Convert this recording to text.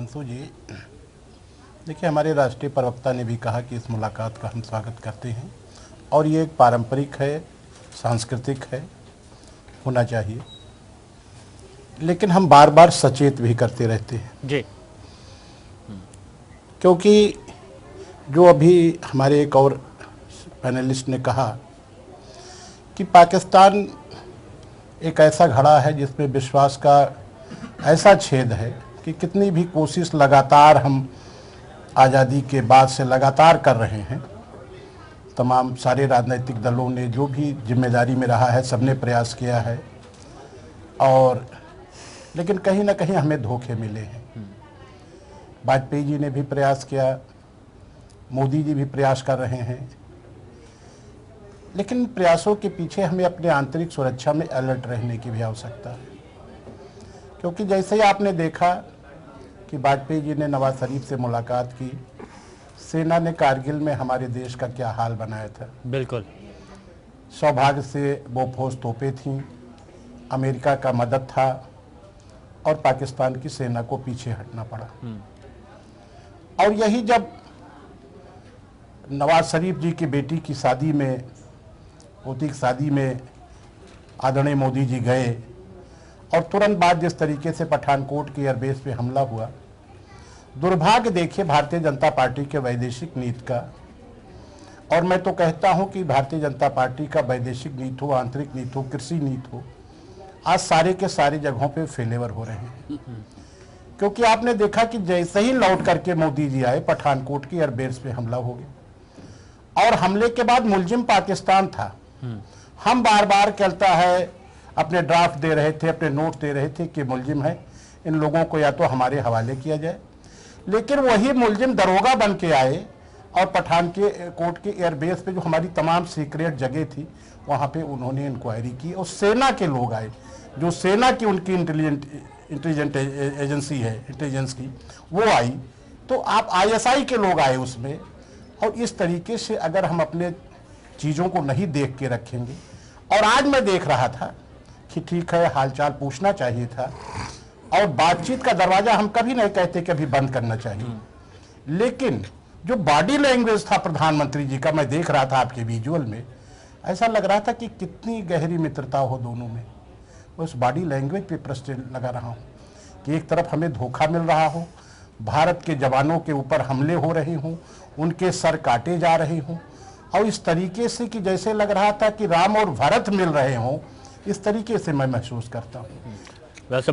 अंशु जी, देखिए हमारे राष्ट्रीय प्रवक्ता ने भी कहा कि इस मुलाकात का हम स्वागत करते हैं और ये एक पारंपरिक है, सांस्कृतिक है, होना चाहिए। लेकिन हम बार बार सचेत भी करते रहते हैं जी। क्योंकि जो अभी हमारे एक और पैनलिस्ट ने कहा कि पाकिस्तान एक ऐसा घड़ा है जिसमें विश्वास का ऐसा छेद है कि कितनी भी कोशिश लगातार हम आज़ादी के बाद से लगातार कर रहे हैं। तमाम सारे राजनीतिक दलों ने जो भी जिम्मेदारी में रहा है सबने प्रयास किया है और लेकिन कहीं ना कहीं हमें धोखे मिले हैं। वाजपेयी जी ने भी प्रयास किया, मोदी जी भी प्रयास कर रहे हैं, लेकिन प्रयासों के पीछे हमें अपने आंतरिक सुरक्षा में अलर्ट रहने की भी आवश्यकता है। क्योंकि जैसे ही आपने देखा कि वाजपेयी जी ने नवाज शरीफ से मुलाकात की, सेना ने कारगिल में हमारे देश का क्या हाल बनाया था। बिल्कुल। सौभाग्य से बोफोर्स तोपें थीं, अमेरिका का मदद था और पाकिस्तान की सेना को पीछे हटना पड़ा। और यही जब नवाज शरीफ जी की बेटी की शादी में, पोती की शादी में आदरणीय मोदी जी गए और तुरंत बाद जिस तरीके से पठानकोट की एयरबेस पे हमला हुआ, दुर्भाग्य देखिए भारतीय जनता पार्टी के वैदेशिक नीति का। और मैं तो कहता हूं कि भारतीय जनता पार्टी का वैदेशिक नीति हो, आंतरिक नीति हो, कृषि नीति हो, आज सारे के सारे जगहों पे फेलेवर हो रहे हैं। क्योंकि आपने देखा कि जैसे ही लौट करके मोदी जी आए, पठानकोट की एयरबेस पे हमला हो गया और हमले के बाद मुलजिम पाकिस्तान था। हम बार बार कहता है, अपने ड्राफ्ट दे रहे थे, अपने नोट दे रहे थे कि मुलजिम है, इन लोगों को या तो हमारे हवाले किया जाए। लेकिन वही मुलजिम दरोगा बन के आए और पठानकोट के एयरबेस पे जो हमारी तमाम सीक्रेट जगह थी वहाँ पे उन्होंने इंक्वायरी की और सेना के लोग आए, जो सेना की उनकी इंटेलिजेंट एजेंसी है, इंटेलिजेंस की, वो आई। तो आप ISI के लोग आए उसमें। और इस तरीके से अगर हम अपने चीज़ों को नहीं देख के रखेंगे, और आज मैं देख रहा था कि ठीक है हालचाल पूछना चाहिए था और बातचीत का दरवाज़ा हम कभी नहीं कहते कि अभी बंद करना चाहिए, लेकिन जो बॉडी लैंग्वेज था प्रधानमंत्री जी का, मैं देख रहा था आपके विजुअल में, ऐसा लग रहा था कि कितनी गहरी मित्रता हो दोनों में। उस बॉडी लैंग्वेज पे प्रश्न लगा रहा हूँ कि एक तरफ हमें धोखा मिल रहा हो, भारत के जवानों के ऊपर हमले हो रहे हों, उनके सर काटे जा रहे हों, और इस तरीके से कि जैसे लग रहा था कि राम और भरत मिल रहे हों, इस तरीके से मैं महसूस करता हूँ। वैसे